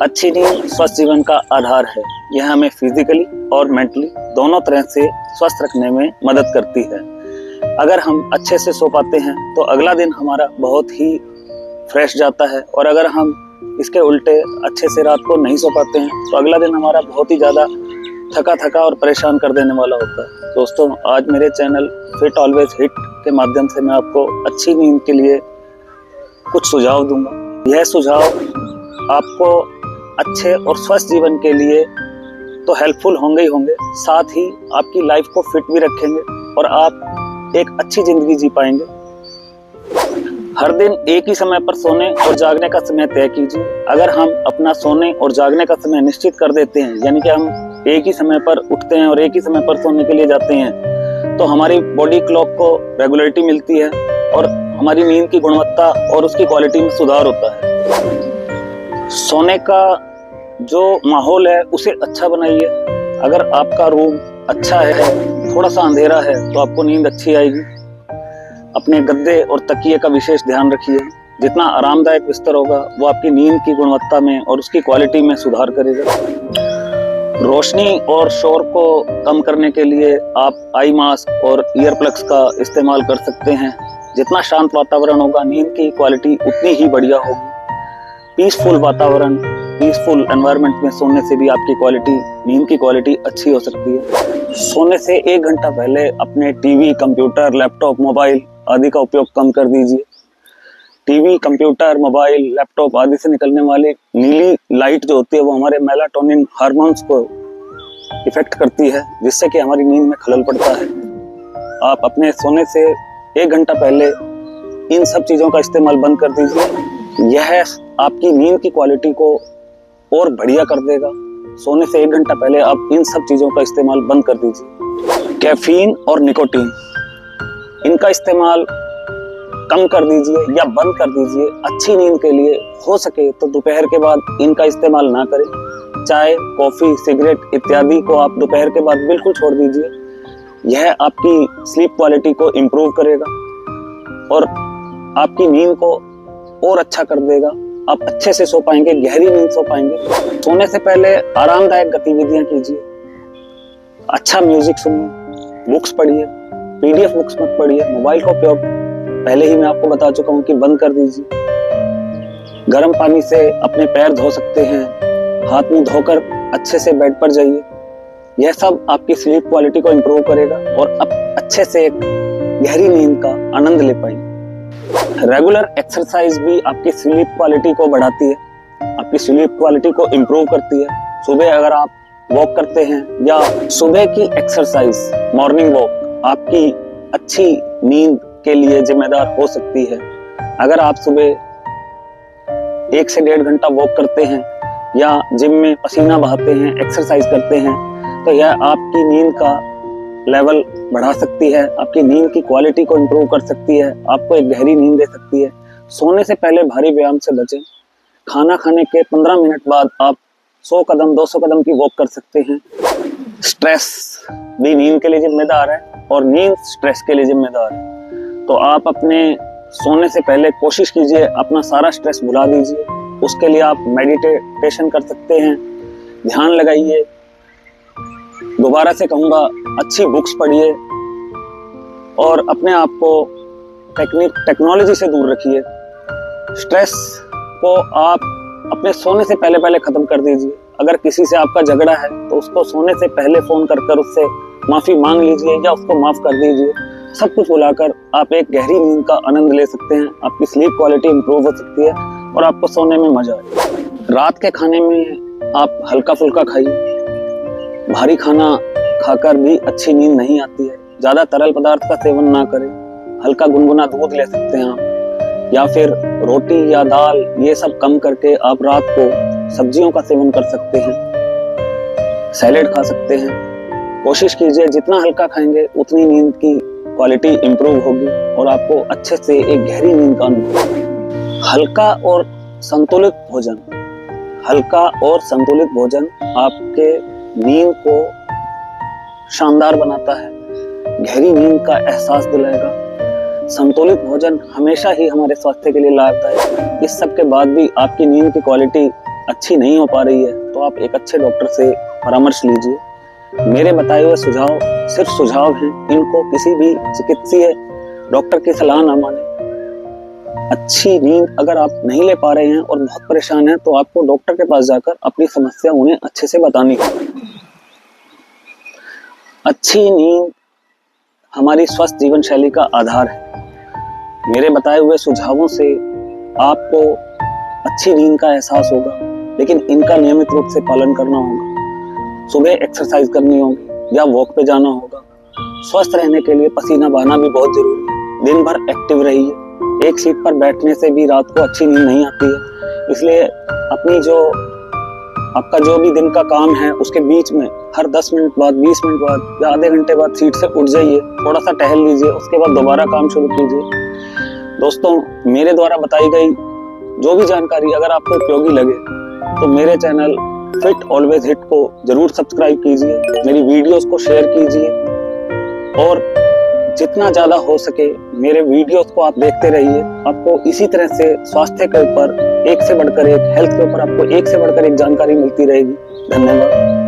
अच्छी नींद स्वस्थ जीवन का आधार है। यह हमें फिजिकली और मेंटली दोनों तरह से स्वस्थ रखने में मदद करती है। अगर हम अच्छे से सो पाते हैं तो अगला दिन हमारा बहुत ही फ्रेश जाता है, और अगर हम इसके उल्टे अच्छे से रात को नहीं सो पाते हैं तो अगला दिन हमारा बहुत ही ज़्यादा थका थका और परेशान कर देने वाला होता है। दोस्तों, आज मेरे चैनल फिट ऑलवेज हिट के माध्यम से मैं आपको अच्छी नींद के लिए कुछ सुझाव दूंगा। यह सुझाव आपको अच्छे और स्वस्थ जीवन के लिए तो हेल्पफुल होंगे ही होंगे, साथ ही आपकी लाइफ को फिट भी रखेंगे और आप एक अच्छी जिंदगी जी पाएंगे। हर दिन एक ही समय पर सोने और जागने का समय तय कीजिए। अगर हम अपना सोने और जागने का समय निश्चित कर देते हैं, यानी कि हम एक ही समय पर उठते हैं और एक ही समय पर सोने के लिए जाते हैं, तो हमारी बॉडी क्लॉक को रेगुलरिटी मिलती है और हमारी नींद की गुणवत्ता और उसकी क्वालिटी में सुधार होता है। सोने का जो माहौल है उसे अच्छा बनाइए। अगर आपका रूम अच्छा है, थोड़ा सा अंधेरा है, तो आपको नींद अच्छी आएगी। अपने गद्दे और तकिए का विशेष ध्यान रखिए। जितना आरामदायक बिस्तर होगा वो आपकी नींद की गुणवत्ता में और उसकी क्वालिटी में सुधार करेगा। रोशनी और शोर को कम करने के लिए आप आई मास्क और ईयर प्लग्स का इस्तेमाल कर सकते हैं। जितना शांत वातावरण होगा, नींद की क्वालिटी उतनी ही बढ़िया होगी। पीसफुल वातावरण, पीसफुल एनवायरनमेंट में सोने से भी आपकी क्वालिटी, नींद की क्वालिटी अच्छी हो सकती है। सोने से 1 घंटा पहले अपने टीवी, कंप्यूटर, लैपटॉप, मोबाइल आदि का उपयोग कम कर दीजिए। टीवी, कंप्यूटर, मोबाइल, लैपटॉप आदि से निकलने वाली नीली लाइट जो होती है वो हमारे मेलाटोनिन हार्मोन्स को इफेक्ट करती है, जिससे कि हमारी नींद में खलल पड़ता है। आप अपने सोने से 1 घंटा पहले इन सब चीजों का इस्तेमाल बंद कर दीजिए। यह आपकी नींद की क्वालिटी को और बढ़िया कर देगा। सोने से 1 घंटा पहले आप इन सब चीजों का इस्तेमाल बंद कर दीजिए। कैफीन और निकोटीन, इनका इस्तेमाल कम कर दीजिए या बंद कर दीजिए। अच्छी नींद के लिए हो सके तो दोपहर के बाद इनका इस्तेमाल ना करें। चाय, कॉफी, सिगरेट इत्यादि को आप दोपहर के बाद बिल्कुल छोड़ दीजिए। यह आपकी स्लीप क्वालिटी को इम्प्रूव करेगा और आपकी नींद को और अच्छा कर देगा। आप अच्छे से सो पाएंगे, गहरी नींद सो पाएंगे। सोने से पहले आरामदायक गतिविधियां कीजिए। अच्छा म्यूजिक सुनिए, बुक्स पढ़िए, पीडीएफ बुक्स मत पढ़िए। मोबाइल का उपयोग पहले ही मैं आपको बता चुका हूं कि बंद कर दीजिए। गर्म पानी से अपने पैर धो सकते हैं। हाथ मुंह धोकर अच्छे से बेड पर जाइए। यह सब आपकी स्लीप क्वालिटी को इम्प्रूव करेगा और आप अच्छे से एक गहरी नींद का आनंद ले पाएंगे। रेगुलर एक्सरसाइज भी आपकी स्लीप क्वालिटी को बढ़ाती है, आपकी स्लीप क्वालिटी को इम्प्रूव करती है। सुबह अगर आप वॉक करते हैं या सुबह की एक्सरसाइज, मॉर्निंग वॉक आपकी अच्छी नींद के लिए जिम्मेदार हो सकती है। अगर आप सुबह 1 से 1.5 घंटा वॉक करते हैं या जिम में पसीना बहाते हैं, एक्सरसाइज करते हैं, तो यह आपकी नींद का लेवल बढ़ा सकती है, आपकी नींद की क्वालिटी को इम्प्रूव कर सकती है, आपको एक गहरी नींद दे सकती है। सोने से पहले भारी व्यायाम से बचें। खाना खाने के 15 मिनट बाद आप 100 कदम, 200 कदम की वॉक कर सकते हैं। स्ट्रेस भी नींद के लिए जिम्मेदार है और नींद स्ट्रेस के लिए जिम्मेदार है। तो आप अपने सोने से पहले कोशिश कीजिए अपना सारा स्ट्रेस भुला दीजिए। उसके लिए आप मेडिटेशन कर सकते हैं, ध्यान लगाइए। दोबारा से कहूँगा, अच्छी बुक्स पढ़िए और अपने आप को टेक्नोलॉजी से दूर रखिए। स्ट्रेस को आप अपने सोने से पहले खत्म कर दीजिए। अगर किसी से आपका झगड़ा है तो उसको सोने से पहले फोन कर उससे माफी मांग लीजिए या उसको माफ कर दीजिए। सब कुछ बुलाकर आप एक गहरी नींद का आनंद ले सकते हैं। आपकी स्लीप क्वालिटी इंप्रूव हो सकती है और आपको सोने में मजा आए। रात के खाने में आप हल्का फुल्का खाइए। भारी खाना खाकर भी अच्छी नींद नहीं आती है। ज्यादा तरल पदार्थ का सेवन ना करें। हल्का गुनगुना दूध ले सकते हैं आप, या फिर रोटी या दाल, ये सब कम करके आप रात को सब्जियों का सेवन कर सकते हैं, सैलेड खा सकते हैं। कोशिश कीजिए जितना हल्का खाएंगे उतनी नींद की क्वालिटी इंप्रूव होगी और आपको अच्छे से एक गहरी नींद का अनुभव। हल्का और संतुलित भोजन, हल्का और संतुलित भोजन आपके नींद को शानदार बनाता है, गहरी नींद का एहसास दिलाएगा। संतुलित भोजन हमेशा ही हमारे स्वास्थ्य के लिए लाभदायक है। इस सब के बाद भी आपकी नींद की क्वालिटी अच्छी नहीं हो पा रही है तो आप एक अच्छे डॉक्टर से परामर्श लीजिए। मेरे बताए हुए सुझाव सिर्फ सुझाव हैं, इनको किसी भी चिकित्सीय डॉक्टर की सलाह ना माने। अच्छी नींद अगर आप नहीं ले पा रहे हैं और बहुत परेशान हैं तो आपको डॉक्टर के पास जाकर अपनी समस्या उन्हें अच्छे से बतानी होगी। अच्छी नींद हमारी स्वस्थ जीवन शैली का आधार है। मेरे बताए हुए सुझावों से आपको अच्छी नींद का एहसास होगा, लेकिन इनका नियमित रूप से पालन करना होगा। सुबह एक्सरसाइज करनी होगी या वॉक पे जाना होगा। स्वस्थ रहने के लिए पसीना बहाना भी बहुत जरूरी है। दिन भर एक्टिव रहिए। एक सीट पर बैठने से भी रात को अच्छी नींद नहीं आती है, इसलिए आपका जो भी दिन का काम है उसके बीच में हर 10 मिनट बाद, 20 मिनट बाद या आधे घंटे बाद सीट से उठ जाइए, थोड़ा सा टहल लीजिए, उसके बाद दोबारा काम शुरू कीजिए। दोस्तों, मेरे द्वारा बताई गई जो भी जानकारी अगर आपको उपयोगी लगे तो मेरे चैनल फिट ऑलवेज हिट को जरूर सब्सक्राइब कीजिए, मेरी वीडियोस को शेयर कीजिए और जितना ज्यादा हो सके मेरे वीडियोस को आप देखते रहिए। आपको इसी तरह से स्वास्थ्य के ऊपर एक से बढ़कर एक, हेल्थ के ऊपर आपको एक से बढ़कर एक जानकारी मिलती रहेगी। धन्यवाद।